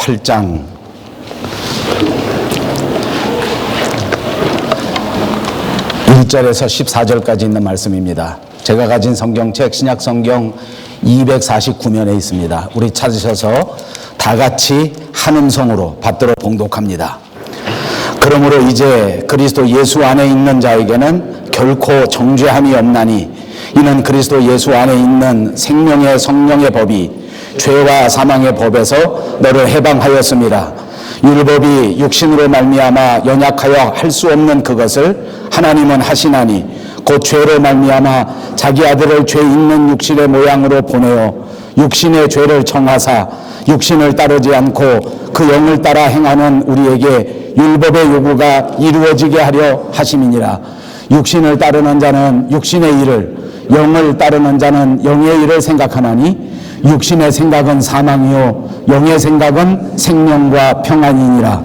8장 1절에서 14절까지 있는 말씀입니다. 제가 가진 성경책 신약성경 249면에 있습니다. 우리 찾으셔서 다 같이 한 음성으로 받들어 봉독합니다. 그러므로 이제 그리스도 예수 안에 있는 자에게는 결코 정죄함이 없나니 이는 그리스도 예수 안에 있는 생명의 성령의 법이 죄와 사망의 법에서 너를 해방하였습니다. 율법이 육신으로 말미암아 연약하여 할 수 없는 그것을 하나님은 하시나니 곧 죄로 말미암아 자기 아들을 죄 있는 육신의 모양으로 보내어 육신의 죄를 청하사 육신을 따르지 않고 그 영을 따라 행하는 우리에게 율법의 요구가 이루어지게 하려 하심이니라. 육신을 따르는 자는 육신의 일을, 영을 따르는 자는 영의 일을 생각하나니 육신의 생각은 사망이요 영의 생각은 생명과 평안이니라.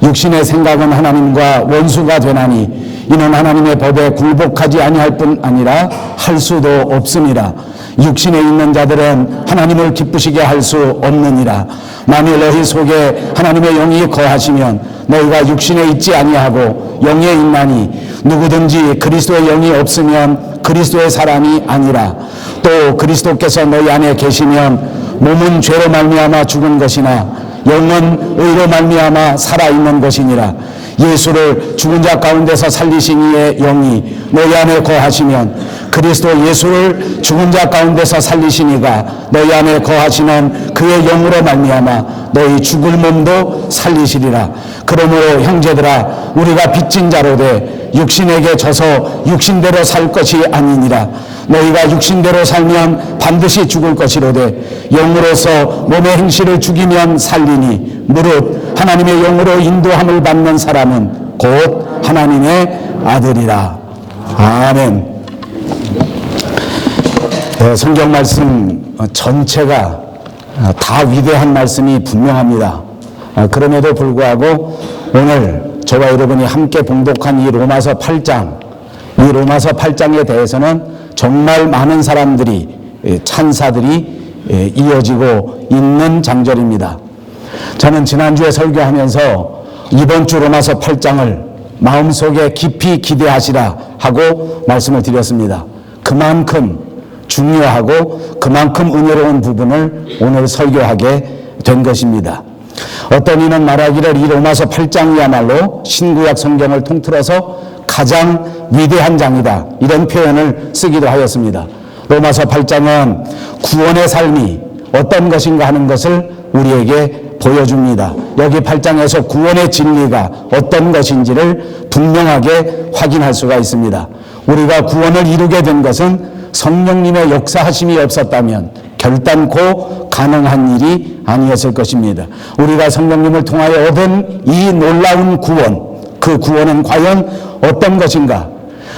육신의 생각은 하나님과 원수가 되나니 이는 하나님의 법에 굴복하지 아니할 뿐 아니라 할 수도 없음이라. 육신에 있는 자들은 하나님을 기쁘시게 할 수 없느니라. 만일 너희 속에 하나님의 영이 거하시면 너희가 육신에 있지 아니하고 영에 있나니 누구든지 그리스도의 영이 없으면 그리스도의 사람이 아니라. 또 그리스도께서 너희 안에 계시면 몸은 죄로 말미암아 죽은 것이나 영은 의로 말미암아 살아있는 것이니라. 예수를 죽은 자 가운데서 살리신 이의 영이 너희 안에 거하시면 그리스도 예수를 죽은 자 가운데서 살리신 이가 너희 안에 거하시는 그의 영으로 말미암아 너희 죽을 몸도 살리시리라. 그러므로 형제들아 우리가 빚진 자로되 육신에게 져서 육신대로 살 것이 아니니라. 너희가 육신대로 살면 반드시 죽을 것이로되 영으로서 몸의 행실을 죽이면 살리니 무릇 하나님의 영으로 인도함을 받는 사람은 곧 하나님의 아들이라. 아멘. 성경 말씀 전체가 다 위대한 말씀이 분명합니다. 그럼에도 불구하고 오늘 저와 여러분이 함께 봉독한 이 로마서 8장에 대해서는 정말 많은 사람들이, 찬사들이 이어지고 있는 장절입니다. 저는 지난주에 설교하면서 이번 주 로마서 8장을 마음속에 깊이 기대하시라 하고 말씀을 드렸습니다. 그만큼 중요하고 그만큼 은혜로운 부분을 오늘 설교하게 된 것입니다. 어떤 이는 말하기를 이 로마서 8장이야말로 신구약 성경을 통틀어서 가장 위대한 장이다, 이런 표현을 쓰기도 하였습니다. 로마서 8장은 구원의 삶이 어떤 것인가 하는 것을 우리에게 보여줍니다. 여기 8장에서 구원의 진리가 어떤 것인지를 분명하게 확인할 수가 있습니다. 우리가 구원을 이루게 된 것은 성령님의 역사하심이 없었다면 결단코 가능한 일이 아니었을 것입니다. 우리가 성령님을 통하여 얻은 이 놀라운 구원, 그 구원은 과연 어떤 것인가?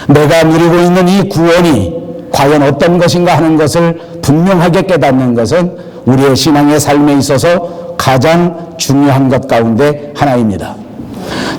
내가 누리고 있는 이 구원이 과연 어떤 것인가 하는 것을 분명하게 깨닫는 것은 우리의 신앙의 삶에 있어서 가장 중요한 것 가운데 하나입니다.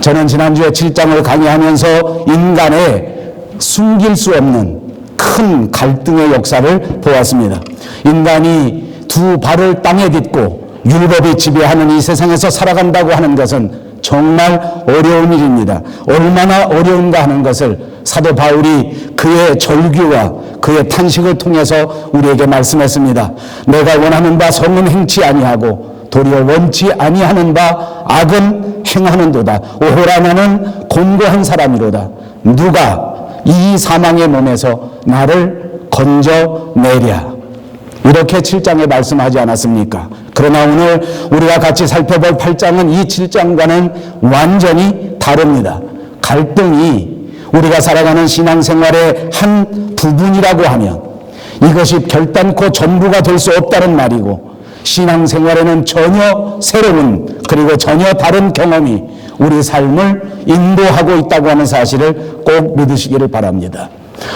저는 지난주에 7장을 강의하면서 인간의 숨길 수 없는 큰 갈등의 역사를 보았습니다. 인간이 두 발을 땅에 딛고 율법이 지배하는 이 세상에서 살아간다고 하는 것은 정말 어려운 일입니다. 얼마나 어려운가 하는 것을 사도 바울이 그의 절규와 그의 탄식을 통해서 우리에게 말씀했습니다. 내가 원하는 바 선은 행치 아니하고 도리어 원치 아니하는 바 악은 행하는도다. 오호라 나는 곤고한 사람이로다. 누가 이 사망의 몸에서 나를 건져내랴. 이렇게 7장에 말씀하지 않았습니까? 그러나 오늘 우리가 같이 살펴볼 8장은 이 7장과는 완전히 다릅니다. 갈등이 우리가 살아가는 신앙생활의 한 부분이라고 하면 이것이 결단코 전부가 될 수 없다는 말이고, 신앙생활에는 전혀 새로운 그리고 전혀 다른 경험이 우리 삶을 인도하고 있다고 하는 사실을 꼭 믿으시기를 바랍니다.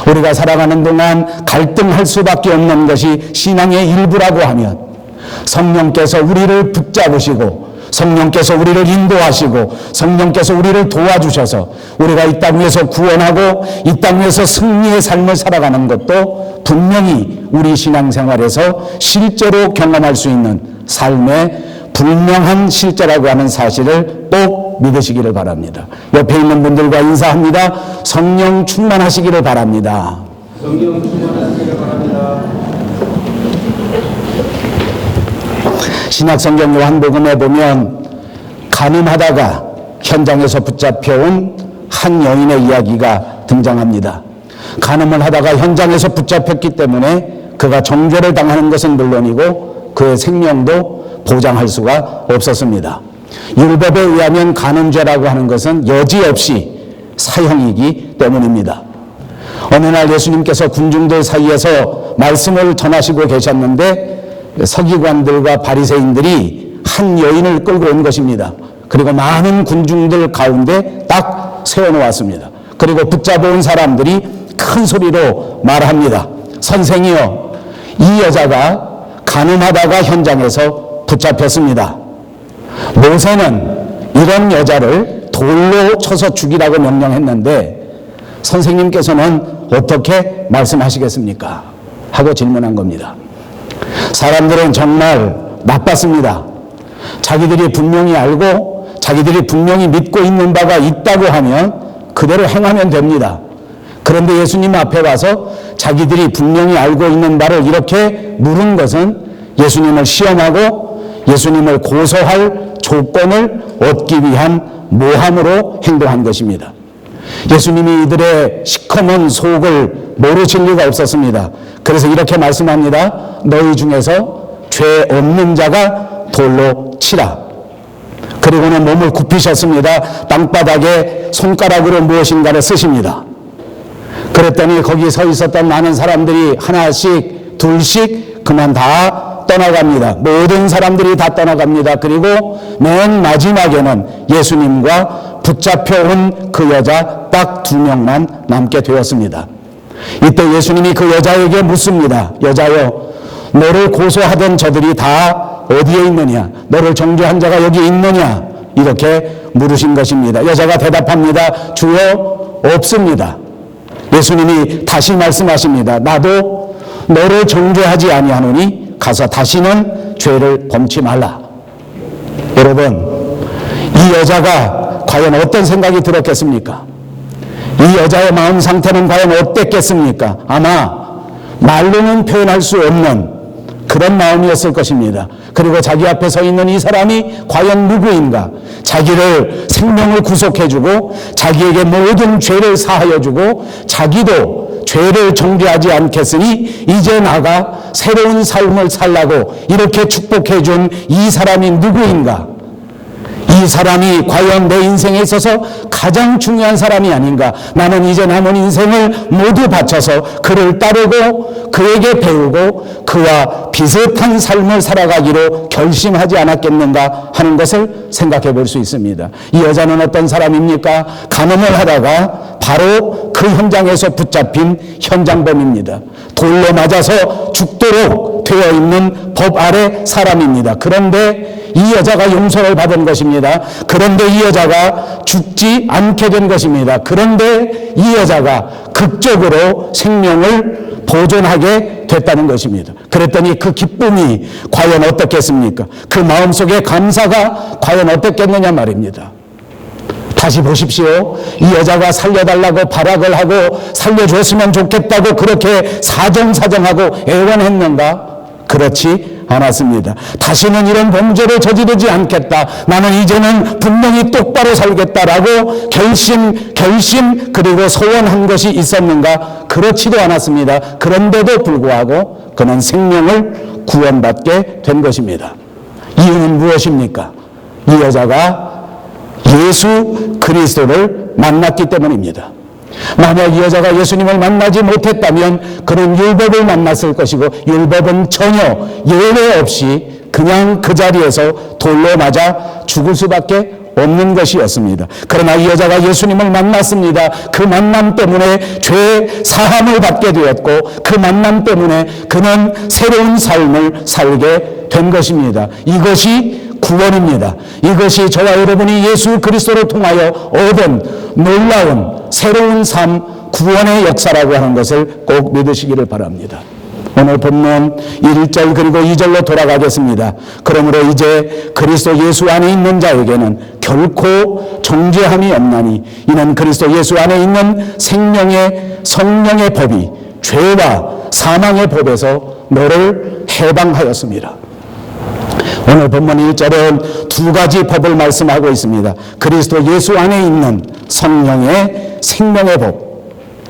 우리가 살아가는 동안 갈등할 수밖에 없는 것이 신앙의 일부라고 하면 성령께서 우리를 붙잡으시고 성령께서 우리를 인도하시고 성령께서 우리를 도와주셔서 우리가 이 땅 위에서 구원하고 이 땅 위에서 승리의 삶을 살아가는 것도 분명히 우리 신앙생활에서 실제로 경험할 수 있는 삶의 분명한 실제라고 하는 사실을 꼭 믿으시기를 바랍니다. 옆에 있는 분들과 인사합니다. 성령 충만하시기를 바랍니다. 성령 충만하시기를 바랍니다. 신약성경 요한복음에 보면 간음하다가 현장에서 붙잡혀온 한 여인의 이야기가 등장합니다. 간음을 하다가 현장에서 붙잡혔기 때문에 그가 정죄를 당하는 것은 물론이고 그의 생명도 보장할 수가 없었습니다. 율법에 의하면 간음죄라고 하는 것은 여지없이 사형이기 때문입니다. 어느 날 예수님께서 군중들 사이에서 말씀을 전하시고 계셨는데 서기관들과 바리새인들이 한 여인을 끌고 온 것입니다. 그리고 많은 군중들 가운데 딱 세워놓았습니다. 그리고 붙잡아온 사람들이 큰 소리로 말합니다. 선생이여, 이 여자가 간음하다가 현장에서 붙잡혔습니다. 모세는 이런 여자를 돌로 쳐서 죽이라고 명령했는데 선생님께서는 어떻게 말씀하시겠습니까? 하고 질문한 겁니다. 사람들은 정말 나빴습니다. 자기들이 분명히 알고 자기들이 분명히 믿고 있는 바가 있다고 하면 그대로 행하면 됩니다. 그런데 예수님 앞에 와서 자기들이 분명히 알고 있는 바를 이렇게 물은 것은 예수님을 시험하고 예수님을 고소할 조건을 얻기 위한 모함으로 행동한 것입니다. 예수님이 이들의 시커먼 속을 모르실 리가 없었습니다. 그래서 이렇게 말씀합니다. 너희 중에서 죄 없는 자가 돌로 치라. 그리고는 몸을 굽히셨습니다. 땅바닥에 손가락으로 무엇인가를 쓰십니다. 그랬더니 거기 서 있었던 많은 사람들이 하나씩 둘씩 그만 다 떠나갑니다. 모든 사람들이 다 떠나갑니다. 그리고 맨 마지막에는 예수님과 붙잡혀온 그 여자 딱 2명만 남게 되었습니다. 이때 예수님이 그 여자에게 묻습니다. 여자여, 너를 고소하던 저들이 다 어디에 있느냐? 너를 정죄한 자가 여기 있느냐? 이렇게 물으신 것입니다. 여자가 대답합니다. 주여, 없습니다. 예수님이 다시 말씀하십니다. 나도 너를 정죄하지 아니하노니 가서 다시는 죄를 범치 말라. 여러분, 이 여자가 과연 어떤 생각이 들었겠습니까? 이 여자의 마음 상태는 과연 어땠겠습니까? 아마 말로는 표현할 수 없는 그런 마음이었을 것입니다. 그리고 자기 앞에 서 있는 이 사람이 과연 누구인가? 자기를 생명을 구속해주고 자기에게 모든 죄를 사하여주고 자기도 죄를 정죄하지 않겠으니 이제 나가 새로운 삶을 살라고 이렇게 축복해준 이 사람이 누구인가? 이 사람이 과연 내 인생에 있어서 가장 중요한 사람이 아닌가? 나는 이제 남은 인생을 모두 바쳐서 그를 따르고 그에게 배우고 그와 비슷한 삶을 살아가기로 결심하지 않았겠는가 하는 것을 생각해 볼 수 있습니다. 이 여자는 어떤 사람입니까? 간음을 하다가 바로 그 현장에서 붙잡힌 현장범입니다. 돌로 맞아서 죽도록 되어 있는 법 아래 사람입니다. 그런데 이 여자가 용서를 받은 것입니다. 그런데 이 여자가 죽지 않게 된 것입니다. 그런데 이 여자가 극적으로 생명을 보존하게 됐다는 것입니다. 그랬더니 그 기쁨이 과연 어떻겠습니까? 그 마음속의 감사가 과연 어떻겠느냐 말입니다. 다시 보십시오. 이 여자가 살려달라고 발악을 하고 살려줬으면 좋겠다고 그렇게 사정사정하고 애원했는가? 그렇지 않았습니다. 다시는 이런 범죄를 저지르지 않겠다. 나는 이제는 분명히 똑바로 살겠다라고 결심 그리고 소원한 것이 있었는가? 그렇지도 않았습니다. 그런데도 불구하고 그는 생명을 구원받게 된 것입니다. 이유는 무엇입니까? 이 여자가 예수 그리스도를 만났기 때문입니다. 만약 이 여자가 예수님을 만나지 못했다면 그는 율법을 만났을 것이고 율법은 전혀 예외 없이 그냥 그 자리에서 돌로 맞아 죽을 수밖에 없는 것이었습니다. 그러나 이 여자가 예수님을 만났습니다. 그 만남 때문에 죄 사함을 받게 되었고 그 만남 때문에 그는 새로운 삶을 살게 된 것입니다. 이것이 구원입니다. 이것이 저와 여러분이 예수 그리스도를 통하여 얻은 놀라운 새로운 삶, 구원의 역사라고 하는 것을 꼭 믿으시기를 바랍니다. 오늘 본문 1절 그리고 2절로 돌아가겠습니다. 그러므로 이제 그리스도 예수 안에 있는 자에게는 결코 정죄함이 없나니 이는 그리스도 예수 안에 있는 생명의 성령의 법이 죄와 사망의 법에서 너를 해방하였습니다. 오늘 본문 1절은 두 가지 법을 말씀하고 있습니다. 그리스도 예수 안에 있는 성령의 생명의 법,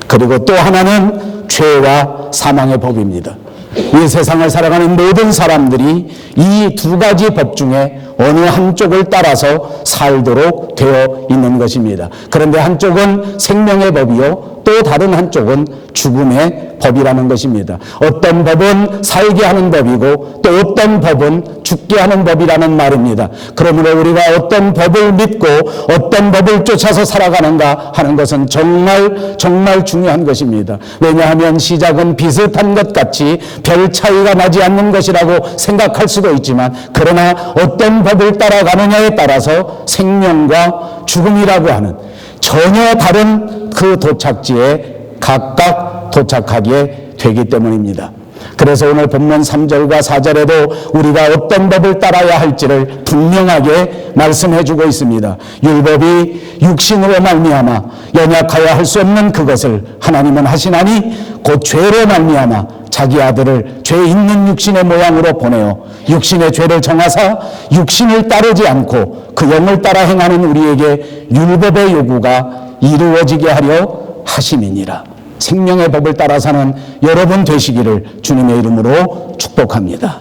그리고 또 하나는 죄와 사망의 법입니다. 이 세상을 살아가는 모든 사람들이 이 두 가지 법 중에 어느 한쪽을 따라서 살도록 되어 있는 것입니다. 그런데 한쪽은 생명의 법이요, 또 다른 한쪽은 죽음의 법이라는 것입니다. 어떤 법은 살게 하는 법이고 또 어떤 법은 죽게 하는 법이라는 말입니다. 그러므로 우리가 어떤 법을 믿고 어떤 법을 쫓아서 살아가는가 하는 것은 정말 중요한 것입니다. 왜냐하면 시작은 비슷한 것 같이 별 차이가 나지 않는 것이라고 생각할 수도 있지만, 그러나 어떤 법을 따라가느냐에 따라서 생명과 죽음이라고 하는 전혀 다른 그 도착지에 각각 도착하게 되기 때문입니다. 그래서 오늘 본문 3절과 4절에도 우리가 어떤 법을 따라야 할지를 분명하게 말씀해 주고 있습니다. 율법이 육신으로 말미암아 연약하여 할 수 없는 그것을 하나님은 하시나니 곧 죄로 말미암아 자기 아들을 죄 있는 육신의 모양으로 보내어 육신의 죄를 정하사 육신을 따르지 않고 그 영을 따라 행하는 우리에게 율법의 요구가 이루어지게 하려 하심이니라. 생명의 법을 따라 사는 여러분 되시기를 주님의 이름으로 축복합니다.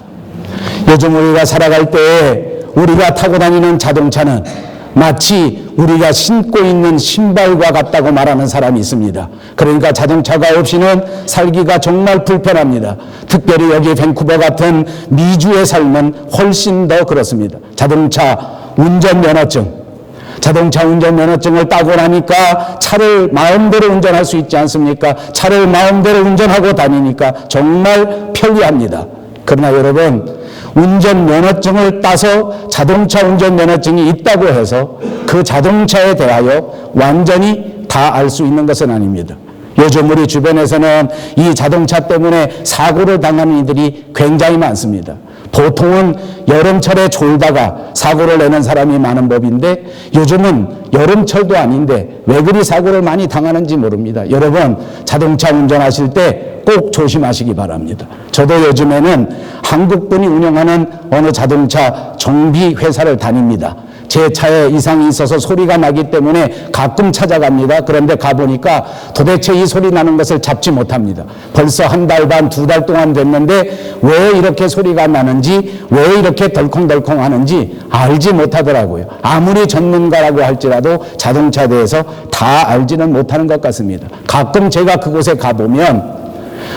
요즘 우리가 살아갈 때에 우리가 타고 다니는 자동차는 마치 우리가 신고 있는 신발과 같다고 말하는 사람이 있습니다. 그러니까 자동차가 없이는 살기가 정말 불편합니다. 특별히 여기 밴쿠버 같은 미주의 삶은 훨씬 더 그렇습니다. 자동차 운전면허증을 따고 나니까 차를 마음대로 운전할 수 있지 않습니까? 차를 마음대로 운전하고 다니니까 정말 편리합니다. 그러나 여러분, 운전면허증을 따서 자동차 운전면허증이 있다고 해서 그 자동차에 대하여 완전히 다 알 수 있는 것은 아닙니다. 요즘 우리 주변에서는 이 자동차 때문에 사고를 당하는 이들이 굉장히 많습니다. 보통은 여름철에 졸다가 사고를 내는 사람이 많은 법인데, 요즘은 여름철도 아닌데 왜 그리 사고를 많이 당하는지 모릅니다. 여러분, 자동차 운전하실 때 꼭 조심하시기 바랍니다. 저도 요즘에는 한국분이 운영하는 어느 자동차 정비 회사를 다닙니다. 제 차에 이상이 있어서 소리가 나기 때문에 가끔 찾아갑니다. 그런데 가보니까 도대체 이 소리 나는 것을 잡지 못합니다. 벌써 한 달 반, 2달 동안 됐는데 왜 이렇게 소리가 나는지, 왜 이렇게 덜컹덜컹 하는지 알지 못하더라고요. 아무리 전문가라고 할지라도 자동차에 대해서 다 알지는 못하는 것 같습니다. 가끔 제가 그곳에 가보면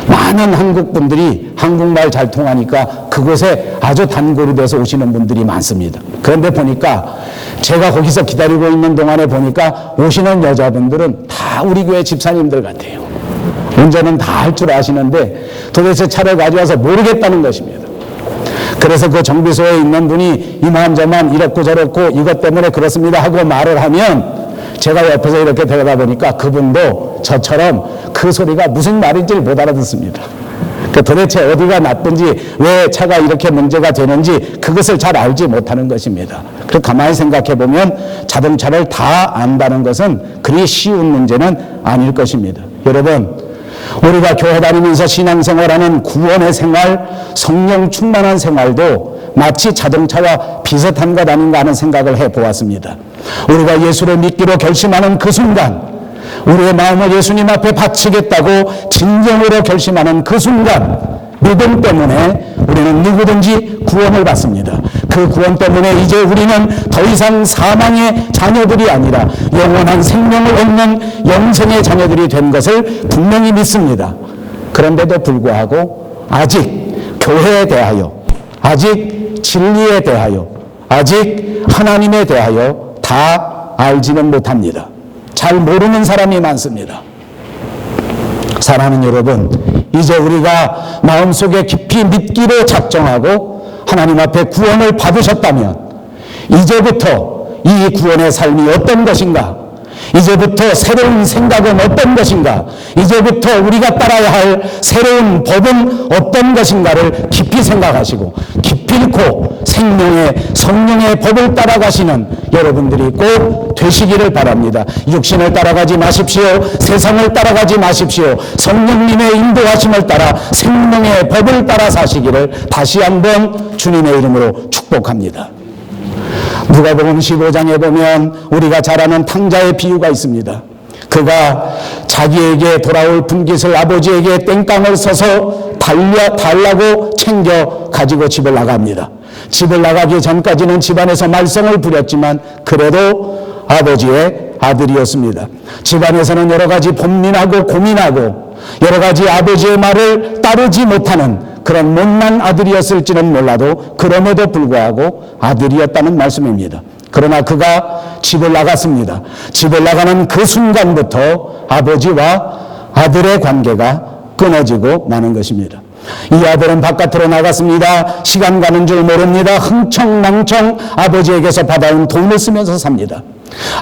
많은 한국분들이 한국말 잘 통하니까 그곳에 아주 단골이 돼서 오시는 분들이 많습니다. 그런데 보니까 제가 거기서 기다리고 있는 동안에 보니까 오시는 여자분들은 다 우리 교회 집사님들 같아요. 운전은 다 할 줄 아시는데 도대체 차를 가져와서 모르겠다는 것입니다. 그래서 그 정비소에 있는 분이 이만저만 이렇고 저렇고 이것 때문에 그렇습니다 하고 말을 하면 제가 옆에서 이렇게 들여다보니까 그분도 저처럼 그 소리가 무슨 말인지를 못 알아듣습니다. 도대체 어디가 나쁜지, 왜 차가 이렇게 문제가 되는지 그것을 잘 알지 못하는 것입니다. 그래서 가만히 생각해 보면 자동차를 다 안다는 것은 그리 쉬운 문제는 아닐 것입니다. 여러분, 우리가 교회 다니면서 신앙생활하는 구원의 생활, 성령 충만한 생활도 마치 자동차와 비슷한 것 아닌가 하는 생각을 해보았습니다. 우리가 예수를 믿기로 결심하는 그 순간, 우리의 마음을 예수님 앞에 바치겠다고 진정으로 결심하는 그 순간, 믿음 때문에 우리는 누구든지 구원을 받습니다. 그 구원 때문에 이제 우리는 더 이상 사망의 자녀들이 아니라 영원한 생명을 얻는 영생의 자녀들이 된 것을 분명히 믿습니다. 그런데도 불구하고 아직 교회에 대하여, 아직 진리에 대하여, 아직 하나님에 대하여 다 알지는 못합니다. 잘 모르는 사람이 많습니다. 사랑하는 여러분, 이제 우리가 마음속에 깊이 믿기로 작정하고 하나님 앞에 구원을 받으셨다면 이제부터 이 구원의 삶이 어떤 것인가, 이제부터 새로운 생각은 어떤 것인가? 이제부터 우리가 따라야 할 새로운 법은 어떤 것인가를 깊이 생각하시고 기필코 생명의 성령의 법을 따라가시는 여러분들이 꼭 되시기를 바랍니다. 육신을 따라가지 마십시오. 세상을 따라가지 마십시오. 성령님의 인도하심을 따라 생명의 법을 따라 사시기를 다시 한번 주님의 이름으로 축복합니다. 누가복음 15장에 보면 우리가 잘 아는 탕자의 비유가 있습니다. 그가 자기에게 돌아올 분깃을 아버지에게 땡깡을 써서 달라고 챙겨 가지고 집을 나갑니다. 집을 나가기 전까지는 집안에서 말썽을 부렸지만 그래도 아버지의 아들이었습니다. 집안에서는 여러 가지 본민하고 고민하고 여러 가지 아버지의 말을 따르지 못하는 그런 못난 아들이었을지는 몰라도 그럼에도 불구하고 아들이었다는 말씀입니다. 그러나 그가 집을 나갔습니다. 집을 나가는 그 순간부터 아버지와 아들의 관계가 끊어지고 마는 것입니다. 이 아들은 바깥으로 나갔습니다. 시간 가는 줄 모릅니다. 흥청망청 아버지에게서 받아온 돈을 쓰면서 삽니다.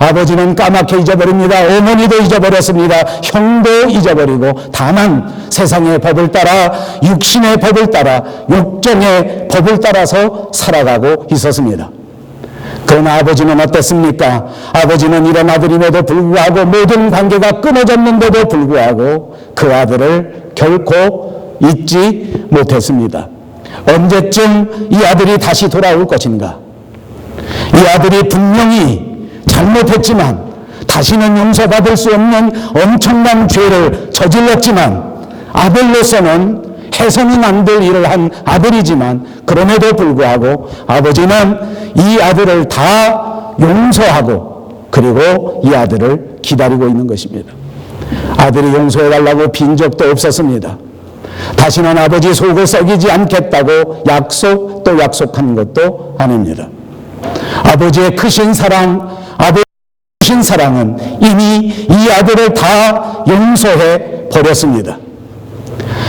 아버지는 까맣게 잊어버립니다. 어머니도 잊어버렸습니다. 형도 잊어버리고 다만 세상의 법을 따라 육신의 법을 따라 욕정의 법을 따라서 살아가고 있었습니다. 그러나 아버지는 어땠습니까? 아버지는 이런 아들임에도 불구하고 모든 관계가 끊어졌는데도 불구하고 그 아들을 결코 잊지 못했습니다. 언제쯤 이 아들이 다시 돌아올 것인가? 이 아들이 분명히 잘못했지만 다시는 용서받을 수 없는 엄청난 죄를 저질렀지만 아들로서는 해서는 안 될 일을 한 아들이지만 그럼에도 불구하고 아버지는 이 아들을 다 용서하고 그리고 이 아들을 기다리고 있는 것입니다. 아들이 용서해달라고 빈 적도 없었습니다. 다시는 아버지 속을 썩이지 않겠다고 약속한 것도 아닙니다. 아버지의 크신 사랑, 아버지의 크신 사랑은 이미 이 아들을 다 용서해 버렸습니다.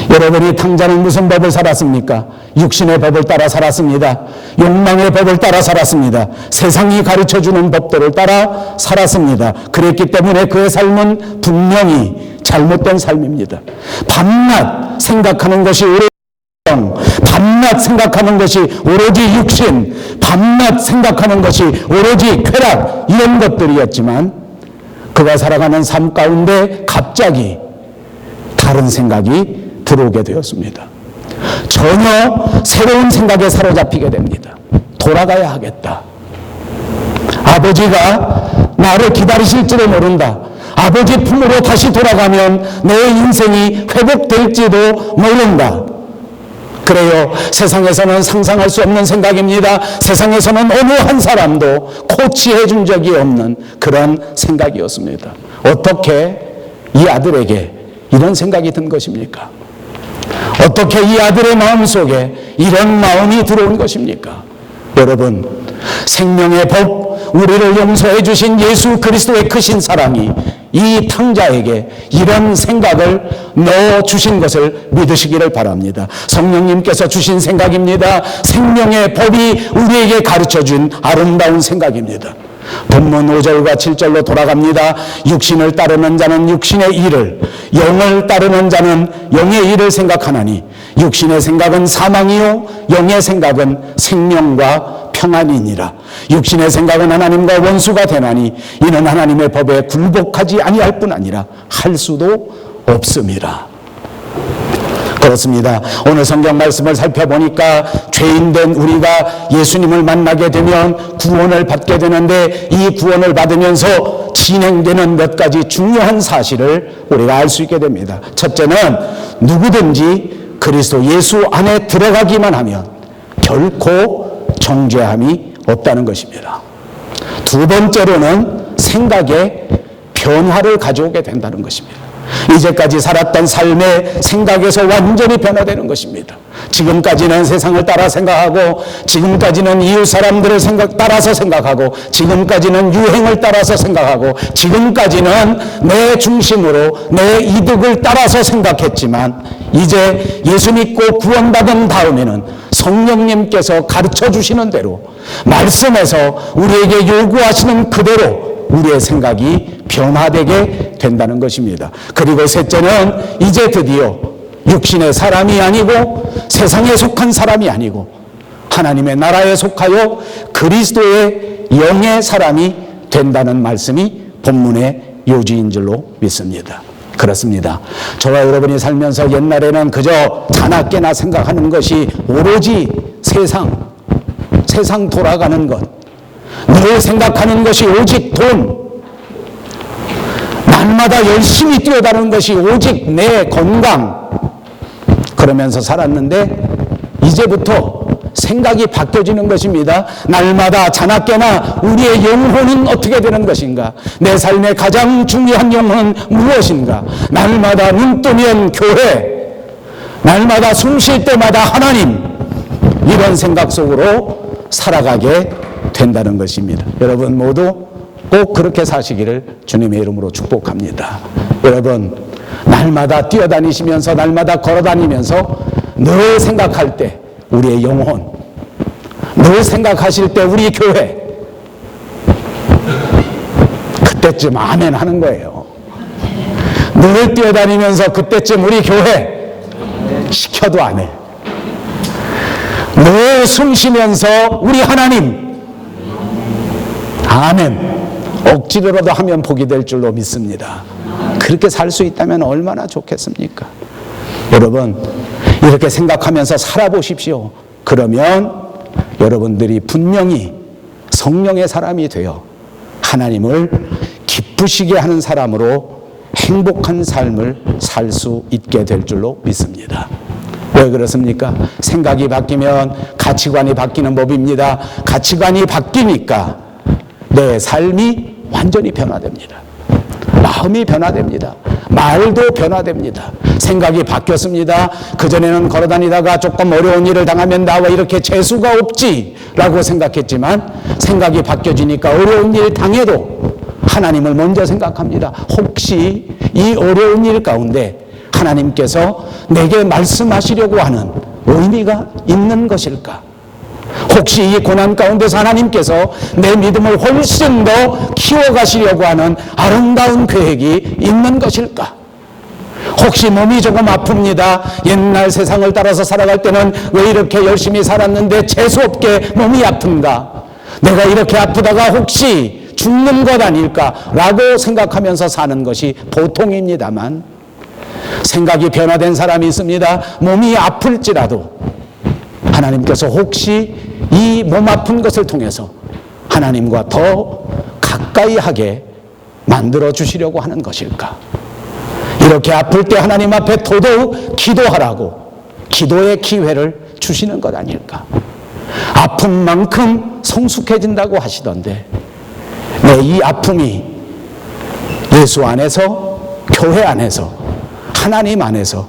여러분이 탕자는 무슨 법을 살았습니까? 육신의 법을 따라 살았습니다. 욕망의 법을 따라 살았습니다. 세상이 가르쳐주는 법들을 따라 살았습니다. 그랬기 때문에 그의 삶은 분명히 잘못된 삶입니다. 밤낮 생각하는 것이 오로지 밤낮 생각하는 것이 오로지 육신, 밤낮 생각하는 것이 오로지 쾌락, 이런 것들이었지만 그가 살아가는 삶 가운데 갑자기 다른 생각이 들어오게 되었습니다. 전혀 새로운 생각에 사로잡히게 됩니다. 돌아가야 하겠다. 아버지가 나를 기다리실지도 모른다. 아버지 품으로 다시 돌아가면 내 인생이 회복될지도 모른다. 그래요. 세상에서는 상상할 수 없는 생각입니다. 세상에서는 어느 한 사람도 코치해 준 적이 없는 그런 생각이었습니다. 어떻게 이 아들에게 이런 생각이 든 것입니까? 어떻게 이 아들의 마음속에 이런 마음이 들어온 것입니까? 여러분, 생명의 법, 우리를 용서해 주신 예수 그리스도의 크신 사랑이 이 탕자에게 이런 생각을 넣어주신 것을 믿으시기를 바랍니다. 성령님께서 주신 생각입니다. 생명의 법이 우리에게 가르쳐준 아름다운 생각입니다. 본문 5절과 7절로 돌아갑니다. 육신을 따르는 자는 육신의 일을, 영을 따르는 자는 영의 일을 생각하나니 육신의 생각은 사망이요 영의 생각은 생명과 평안이니라. 육신의 생각은 하나님과 원수가 되나니 이는 하나님의 법에 굴복하지 아니할 뿐 아니라 할 수도 없음이라. 그렇습니다. 오늘 성경 말씀을 살펴보니까 죄인된 우리가 예수님을 만나게 되면 구원을 받게 되는데 이 구원을 받으면서 진행되는 몇 가지 중요한 사실을 우리가 알 수 있게 됩니다. 첫째는 누구든지 그리스도 예수 안에 들어가기만 하면 결코 정죄함이 없다는 것입니다. 두 번째로는 생각에 변화를 가져오게 된다는 것입니다. 이제까지 살았던 삶의 생각에서 완전히 변화되는 것입니다. 지금까지는 세상을 따라 생각하고 지금까지는 이웃 사람들을 따라서 생각하고 지금까지는 유행을 따라서 생각하고 지금까지는 내 중심으로 내 이득을 따라서 생각했지만 이제 예수 믿고 구원받은 다음에는 성령님께서 가르쳐 주시는 대로 말씀에서 우리에게 요구하시는 그대로 우리의 생각이 변화되게 된다는 것입니다. 그리고 셋째는 이제 드디어 육신의 사람이 아니고 세상에 속한 사람이 아니고 하나님의 나라에 속하여 그리스도의 영의 사람이 된다는 말씀이 본문의 요지인 줄로 믿습니다. 그렇습니다. 저와 여러분이 살면서 옛날에는 그저 자나깨나 생각하는 것이 오로지 세상 돌아가는 것, 늘 생각하는 것이 오직 돈, 날마다 열심히 뛰어다니는 것이 오직 내 건강, 그러면서 살았는데 이제부터 생각이 바뀌어지는 것입니다. 날마다 자나깨나 우리의 영혼은 어떻게 되는 것인가? 내 삶의 가장 중요한 영혼은 무엇인가? 날마다 눈 뜨면 교회, 날마다 숨 쉴 때마다 하나님, 이런 생각 속으로 살아가게 된다는 것입니다. 여러분 모두 꼭 그렇게 사시기를 주님의 이름으로 축복합니다. 여러분, 날마다 뛰어다니시면서 날마다 걸어다니면서 늘 생각할 때 우리의 영혼, 늘 생각하실 때 우리 교회, 그때쯤 아멘 하는 거예요. 늘 뛰어다니면서 그때쯤 우리 교회, 시켜도 안 해. 늘 숨 쉬면서 우리 하나님, 아멘. 억지로라도 하면 복이 될 줄로 믿습니다. 그렇게 살 수 있다면 얼마나 좋겠습니까? 여러분, 이렇게 생각하면서 살아보십시오. 그러면 여러분들이 분명히 성령의 사람이 되어 하나님을 기쁘시게 하는 사람으로 행복한 삶을 살 수 있게 될 줄로 믿습니다. 왜 그렇습니까? 생각이 바뀌면 가치관이 바뀌는 법입니다. 가치관이 바뀌니까 내 삶이 완전히 변화됩니다. 마음이 변화됩니다. 말도 변화됩니다. 생각이 바뀌었습니다. 그전에는 걸어다니다가 조금 어려운 일을 당하면 나와 이렇게 재수가 없지 라고 생각했지만 생각이 바뀌어지니까 어려운 일 당해도 하나님을 먼저 생각합니다. 혹시 이 어려운 일 가운데 하나님께서 내게 말씀하시려고 하는 의미가 있는 것일까? 혹시 이 고난 가운데서 하나님께서 내 믿음을 훨씬 더 키워가시려고 하는 아름다운 계획이 있는 것일까? 혹시 몸이 조금 아픕니다. 옛날 세상을 따라서 살아갈 때는 왜 이렇게 열심히 살았는데 재수없게 몸이 아픈가? 내가 이렇게 아프다가 혹시 죽는 것 아닐까? 라고 생각하면서 사는 것이 보통입니다만 생각이 변화된 사람이 있습니다. 몸이 아플지라도 하나님께서 혹시 이 몸 아픈 것을 통해서 하나님과 더 가까이 하게 만들어 주시려고 하는 것일까? 이렇게 아플 때 하나님 앞에 더더욱 기도하라고 기도의 기회를 주시는 것 아닐까? 아픈 만큼 성숙해진다고 하시던데 이 아픔이 예수 안에서, 교회 안에서, 하나님 안에서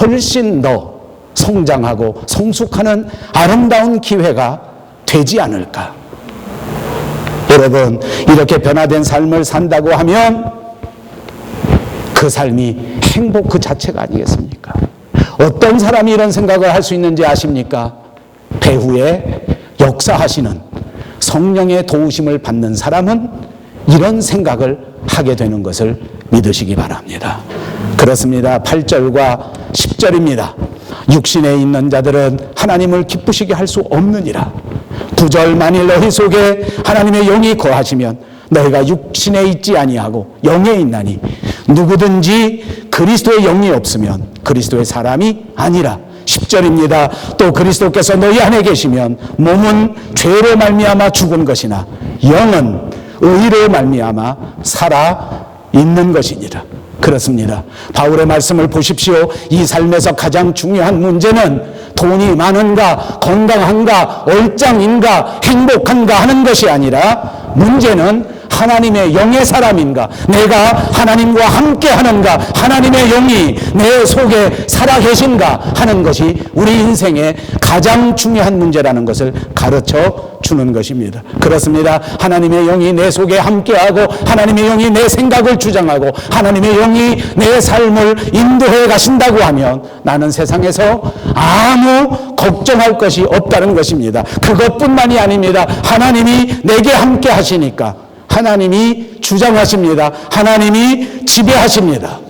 훨씬 더 성장하고 성숙하는 아름다운 기회가 되지 않을까? 여러분, 이렇게 변화된 삶을 산다고 하면 그 삶이 행복 그 자체가 아니겠습니까? 어떤 사람이 이런 생각을 할 수 있는지 아십니까? 배후에 역사하시는 성령의 도우심을 받는 사람은 이런 생각을 하게 되는 것을 믿으시기 바랍니다. 그렇습니다. 8절과 10절입니다. 육신에 있는 자들은 하나님을 기쁘시게 할 수 없느니라. 9절 만일 너희 속에 하나님의 영이 거하시면 너희가 육신에 있지 아니하고 영에 있나니 누구든지 그리스도의 영이 없으면 그리스도의 사람이 아니라. 10절입니다. 또 그리스도께서 너희 안에 계시면 몸은 죄로 말미암아 죽은 것이나 영은 의로 말미암아 살아 있는 것이니라. 그렇습니다. 바울의 말씀을 보십시오. 이 삶에서 가장 중요한 문제는 돈이 많은가, 건강한가, 얼짱인가, 행복한가 하는 것이 아니라 문제는 하나님의 영의 사람인가, 내가 하나님과 함께 하는가, 하나님의 영이 내 속에 살아계신가 하는 것이 우리 인생의 가장 중요한 문제라는 것을 가르쳐 주는 것입니다. 그렇습니다. 하나님의 영이 내 속에 함께하고 하나님의 영이 내 생각을 주장하고 하나님의 영이 내 삶을 인도해 가신다고 하면 나는 세상에서 아무 걱정할 것이 없다는 것입니다. 그것뿐만이 아닙니다. 하나님이 내게 함께 하시니까 하나님이 주장하십니다. 하나님이 지배하십니다.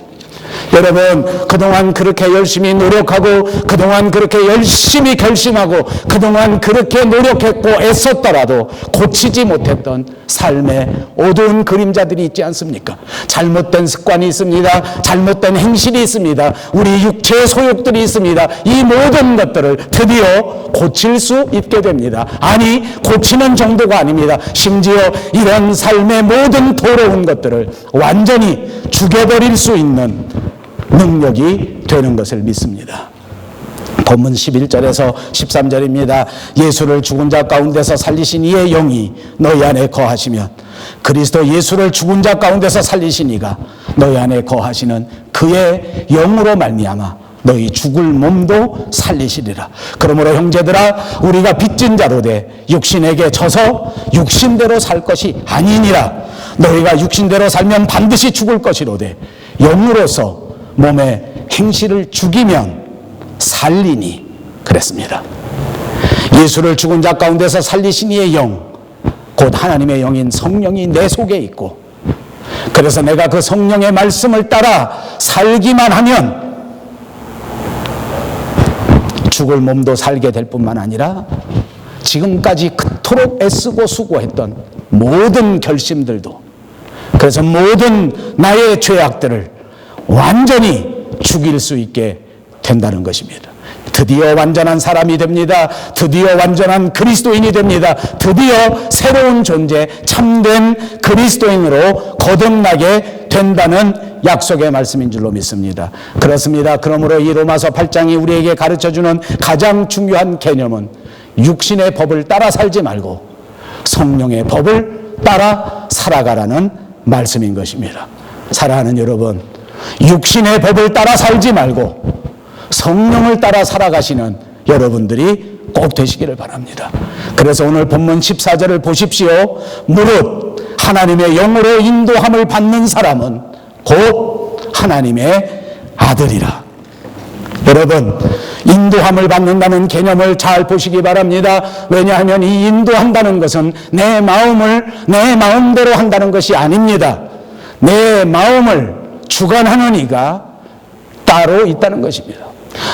여러분, 그동안 그렇게 열심히 노력하고 그동안 그렇게 열심히 결심하고 그동안 그렇게 노력했고 애썼더라도 고치지 못했던 삶의 어두운 그림자들이 있지 않습니까? 잘못된 습관이 있습니다. 잘못된 행실이 있습니다. 우리 육체의 소욕들이 있습니다. 이 모든 것들을 드디어 고칠 수 있게 됩니다. 아니, 고치는 정도가 아닙니다. 심지어 이런 삶의 모든 더러운 것들을 완전히 죽여버릴 수 있는 능력이 되는 것을 믿습니다. 본문 11절에서 13절입니다. 예수를 죽은 자 가운데서 살리신 이의 영이 너희 안에 거하시면 그리스도 예수를 죽은 자 가운데서 살리신 이가 너희 안에 거하시는 그의 영으로 말미암아 너희 죽을 몸도 살리시리라. 그러므로 형제들아, 우리가 빚진 자로 돼 육신에게 져서 육신대로 살 것이 아니니라. 너희가 육신대로 살면 반드시 죽을 것이로되 영으로서 몸의 행실을 죽이면 살리니 그랬습니다. 예수를 죽은 자 가운데서 살리신 이의 영, 곧 하나님의 영인 성령이 내 속에 있고, 그래서 내가 그 성령의 말씀을 따라 살기만 하면 죽을 몸도 살게 될 뿐만 아니라 지금까지 그토록 애쓰고 수고했던 모든 결심들도, 그래서 모든 나의 죄악들을 완전히 죽일 수 있게 된다는 것입니다. 드디어 완전한 사람이 됩니다. 드디어 완전한 그리스도인이 됩니다. 드디어 새로운 존재, 참된 그리스도인으로 거듭나게 된다는 약속의 말씀인 줄로 믿습니다. 그렇습니다. 그러므로 이 로마서 8장이 우리에게 가르쳐주는 가장 중요한 개념은 육신의 법을 따라 살지 말고 성령의 법을 따라 살아가라는 말씀인 것입니다. 사랑하는 여러분, 육신의 법을 따라 살지 말고 성령을 따라 살아가시는 여러분들이 꼭 되시기를 바랍니다. 그래서 오늘 본문 14절을 보십시오. 무릇 하나님의 영으로 인도함을 받는 사람은 곧 하나님의 아들이라. 여러분, 인도함을 받는다는 개념을 잘 보시기 바랍니다. 왜냐하면 이 인도한다는 것은 내 마음을 내 마음대로 한다는 것이 아닙니다. 내 마음을 주관하는 이가 따로 있다는 것입니다.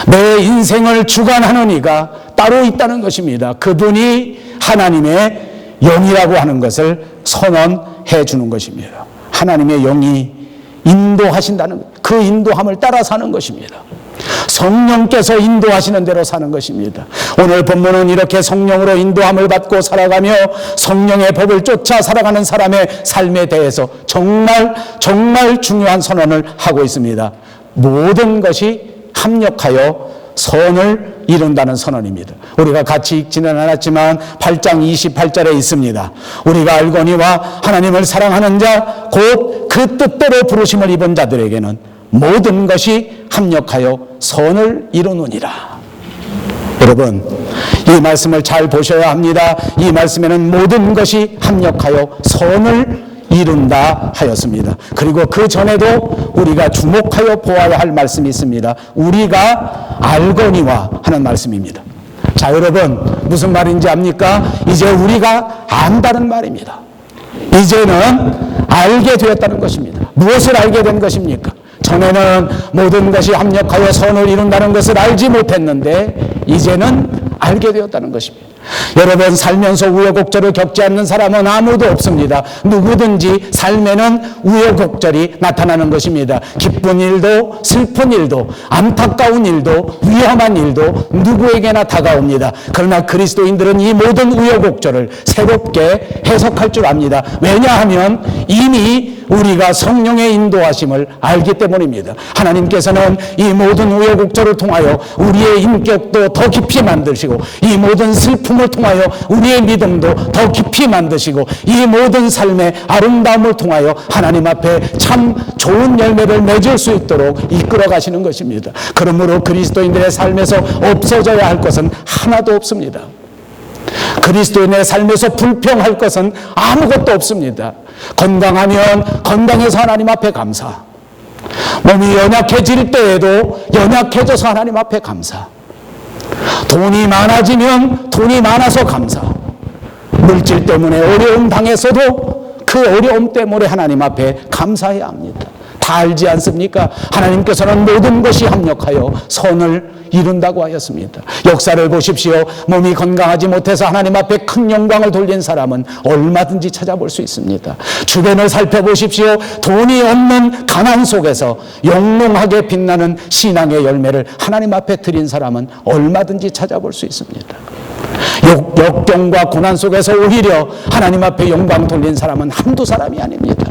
내 인생을 주관하는 이가 따로 있다는 것입니다. 그분이 하나님의 영이라고 하는 것을 선언해 주는 것입니다. 하나님의 영이 인도하신다는, 그 인도함을 따라 사는 것입니다. 성령께서 인도하시는 대로 사는 것입니다. 오늘 본문은 이렇게 성령으로 인도함을 받고 살아가며 성령의 법을 쫓아 살아가는 사람의 삶에 대해서 정말 중요한 선언을 하고 있습니다. 모든 것이 합력하여 선을 이룬다는 선언입니다. 우리가 같이 읽지는 않았지만 8장 28절에 있습니다. 우리가 알거니와 하나님을 사랑하는 자 곧 그 뜻대로 부르심을 입은 자들에게는 모든 것이 합력하여 선을 이루느니라. 여러분, 이 말씀을 잘 보셔야 합니다. 이 말씀에는 모든 것이 합력하여 선을 이룬다 하였습니다. 그리고 그 전에도 우리가 주목하여 보아야 할 말씀이 있습니다. 우리가 알거니와 하는 말씀입니다. 자, 여러분, 무슨 말인지 압니까? 이제 우리가 안다는 말입니다. 이제는 알게 되었다는 것입니다. 무엇을 알게 된 것입니까? 전에는 모든 것이 합력하여 선을 이룬다는 것을 알지 못했는데 이제는 알게 되었다는 것입니다. 여러분, 살면서 우여곡절을 겪지 않는 사람은 아무도 없습니다. 누구든지 삶에는 우여곡절이 나타나는 것입니다. 기쁜 일도 슬픈 일도 안타까운 일도 위험한 일도 누구에게나 다가옵니다. 그러나 그리스도인들은 이 모든 우여곡절을 새롭게 해석할 줄 압니다. 왜냐하면 이미 우리가 성령의 인도하심을 알기 때문입니다. 하나님께서는 이 모든 우여곡절을 통하여 우리의 인격도 더 깊이 만드시고 이 모든 슬픔을 통하여 우리의 믿음도 더 깊이 만드시고 이 모든 삶의 아름다움을 통하여 하나님 앞에 참 좋은 열매를 맺을 수 있도록 이끌어 가시는 것입니다. 그러므로 그리스도인들의 삶에서 없어져야 할 것은 하나도 없습니다. 그리스도인의 삶에서 불평할 것은 아무것도 없습니다. 건강하면 건강해서 하나님 앞에 감사, 몸이 연약해질 때에도 연약해져서 하나님 앞에 감사, 돈이 많아지면 돈이 많아서 감사, 물질 때문에 어려움 당해서도 그 어려움 때문에 하나님 앞에 감사해야 합니다. 다 알지 않습니까? 하나님께서는 모든 것이 합력하여 선을 이룬다고 하였습니다. 역사를 보십시오. 몸이 건강하지 못해서 하나님 앞에 큰 영광을 돌린 사람은 얼마든지 찾아볼 수 있습니다. 주변을 살펴보십시오. 돈이 없는 가난 속에서 영롱하게 빛나는 신앙의 열매를 하나님 앞에 드린 사람은 얼마든지 찾아볼 수 있습니다. 역경과 고난 속에서 오히려 하나님 앞에 영광 돌린 사람은 한두 사람이 아닙니다.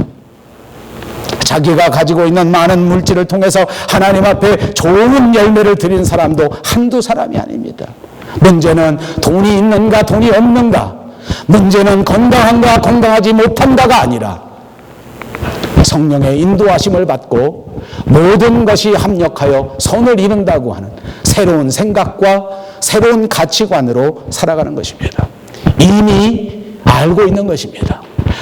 자기가 가지고 있는 많은 물질을 통해서 하나님 앞에 좋은 열매를 드린 사람도 한두 사람이 아닙니다. 문제는 돈이 있는가 돈이 없는가, 문제는 건강한가 건강하지 못한가가 아니라 성령의 인도하심을 받고 모든 것이 합력하여 선을 이룬다고 하는 새로운 생각과 새로운 가치관으로 살아가는 것입니다. 이미 알고 있는 것입니다.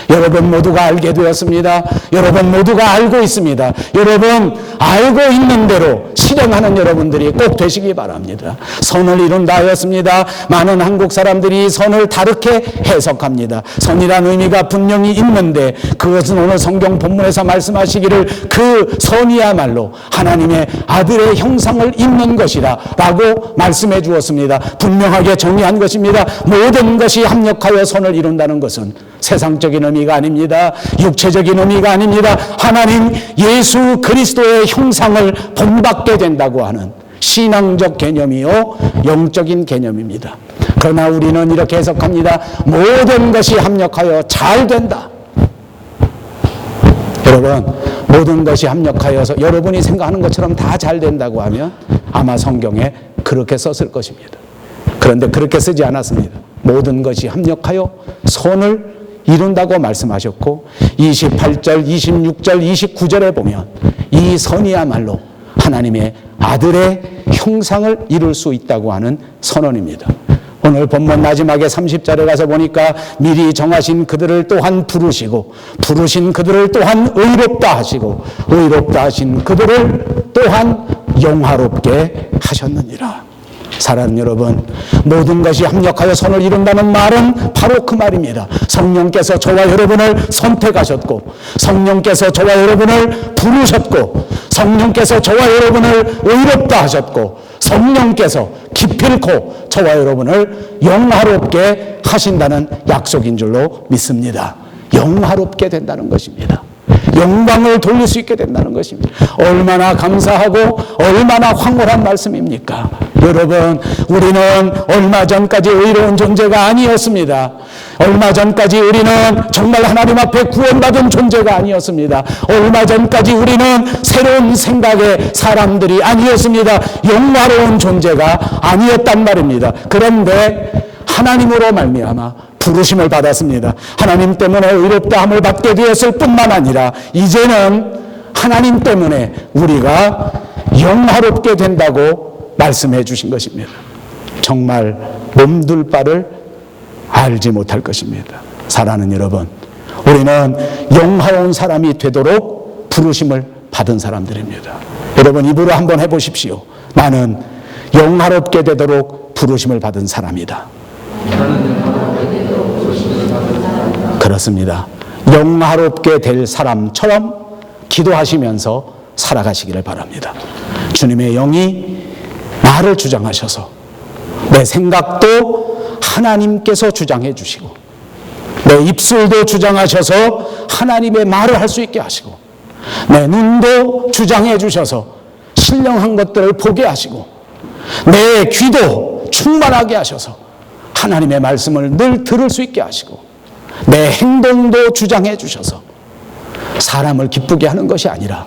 여러분 모두가 알게 되었습니다. 여러분 모두가 알고 있습니다. 여러분 알고 있는 대로 실행하는 여러분들이 꼭 되시기 바랍니다. 선을 이룬다 하였습니다. 많은 한국 사람들이 선을 다르게 해석합니다. 선이란 의미가 분명히 있는데 그것은 오늘 성경 본문에서 말씀하시기를 그 선이야말로 하나님의 아들의 형상을 입는 것이라 라고 말씀해 주었습니다. 분명하게 정의한 것입니다. 모든 것이 합력하여 선을 이룬다는 것은 세상적인 의미가 아닙니다. 육체적인 의미가 아닙니다. 하나님 예수 그리스도의 형상을 본받게 된다고 하는 신앙적 개념이요 영적인 개념입니다. 그러나 우리는 이렇게 해석합니다. 모든 것이 합력하여 잘 된다. 여러분, 모든 것이 합력하여서 여러분이 생각하는 것처럼 다 잘 된다고 하면 아마 성경에 그렇게 썼을 것입니다. 그런데 그렇게 쓰지 않았습니다. 모든 것이 합력하여 선을 이룬다고 말씀하셨고 28절, 26절, 29절에 보면 이 선이야말로 하나님의 아들의 형상을 이룰 수 있다고 하는 선언입니다. 오늘 본문 마지막에 30절에 가서 보니까 미리 정하신 그들을 또한 부르시고 부르신 그들을 또한 의롭다 하시고 의롭다 하신 그들을 또한 영화롭게 하셨느니라. 사랑하는 여러분, 모든 것이 합력하여 선을 이룬다는 말은 바로 그 말입니다. 성령께서 저와 여러분을 선택하셨고 성령께서 저와 여러분을 부르셨고 성령께서 저와 여러분을 의롭다 하셨고 성령께서 기필코 저와 여러분을 영화롭게 하신다는 약속인 줄로 믿습니다. 영화롭게 된다는 것입니다. 영광을 돌릴 수 있게 된다는 것입니다. 얼마나 감사하고 얼마나 황홀한 말씀입니까? 여러분, 우리는 얼마 전까지 의로운 존재가 아니었습니다. 얼마 전까지 우리는 정말 하나님 앞에 구원받은 존재가 아니었습니다. 얼마 전까지 우리는 새로운 생각의 사람들이 아니었습니다. 영화로운 존재가 아니었단 말입니다. 그런데 하나님으로 말미암아 부르심을 받았습니다. 하나님 때문에 의롭다함을 받게 되었을 뿐만 아니라 이제는 하나님 때문에 우리가 영화롭게 된다고 말씀해 주신 것입니다. 정말 몸둘 바를 알지 못할 것입니다. 사랑하는 여러분, 우리는 영화로운 사람이 되도록 부르심을 받은 사람들입니다. 여러분 입으로 한번 해보십시오. 나는 영화롭게 되도록 부르심을 받은 사람이다. 그렇습니다. 영화롭게 될 사람처럼 기도하시면서 살아가시기를 바랍니다. 주님의 영이 나를 주장하셔서 내 생각도 하나님께서 주장해 주시고 내 입술도 주장하셔서 하나님의 말을 할 수 있게 하시고 내 눈도 주장해 주셔서 신령한 것들을 보게 하시고 내 귀도 충만하게 하셔서 하나님의 말씀을 늘 들을 수 있게 하시고 내 행동도 주장해 주셔서 사람을 기쁘게 하는 것이 아니라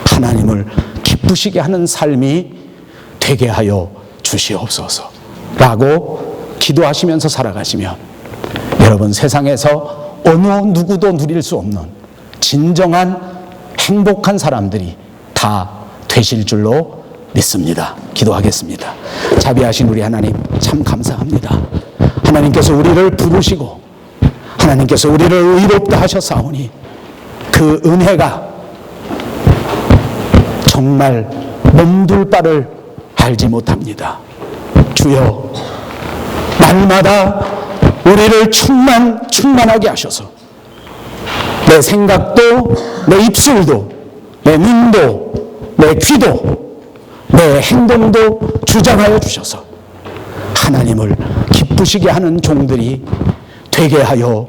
하나님을 기쁘시게 하는 삶이 되게 하여 주시옵소서 라고 기도하시면서 살아가시면 여러분 세상에서 어느 누구도 누릴 수 없는 진정한 행복한 사람들이 다 되실 줄로 믿습니다. 기도하겠습니다. 자비하신 우리 하나님 참 감사합니다. 하나님께서 우리를 부르시고 하나님께서 우리를 의롭다 하셨사오니 그 은혜가 정말 몸둘 바를 알지 못합니다. 주여 날마다 우리를 충만하게 하셔서 내 생각도, 내 입술도, 내 눈도, 내 귀도, 내 행동도 주장하여 주셔서 하나님을 기쁘시게 하는 종들이 되게 하여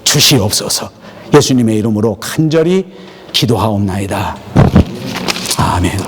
주시옵소서. 예수님의 이름으로 간절히 기도하옵나이다. 아멘.